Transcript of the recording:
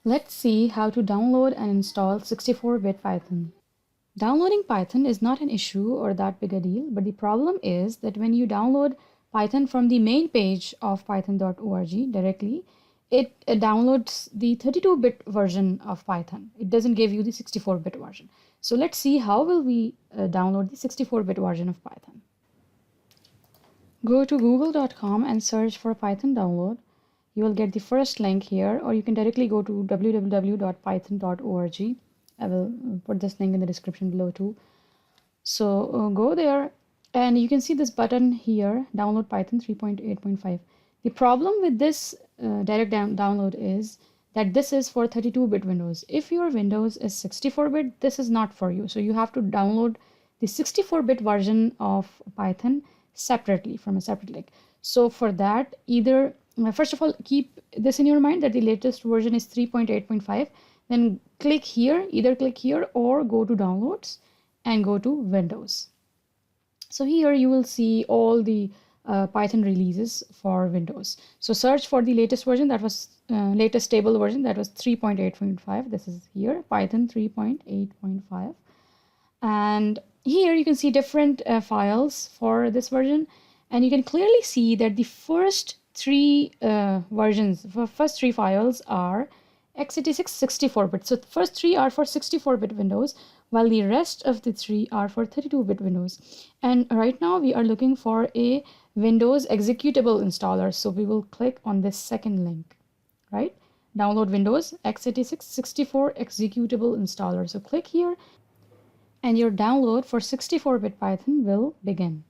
Let's see how to download and install 64-bit Python. Downloading Python is not an issue or that big a deal, but the problem is that when you download Python from the main page of python.org directly, it downloads the 32-bit version of Python. It doesn't give you the 64-bit version. So let's see how will we download the 64-bit version of Python. Go to google.com and search for Python download. You will get the first link here, or you can directly go to www.python.org. I will put this link in the description below too. So go there and you can see this button here, download Python 3.8.5. The problem with this direct download is that this is for 32-bit Windows. If your Windows is 64-bit, this is not for you. So you have to download the 64-bit version of Python separately from a separate link. So for that, either first of all, keep this in your mind that the latest version is 3.8.5. Then click here, either click here or go to downloads and go to Windows. So here you will see all the Python releases for Windows. So search for the latest version, that was latest stable version, that was 3.8.5. This is here, Python 3.8.5. And here you can see different files for this version, and you can clearly see that the first three first three files are x86 64-bit. So the first three are for 64-bit Windows, while the rest of the three are for 32-bit Windows. And right now we are looking for a Windows executable installer. So we will click on this second link, right? Download Windows x86 64 executable installer. So click here and your download for 64-bit Python will begin.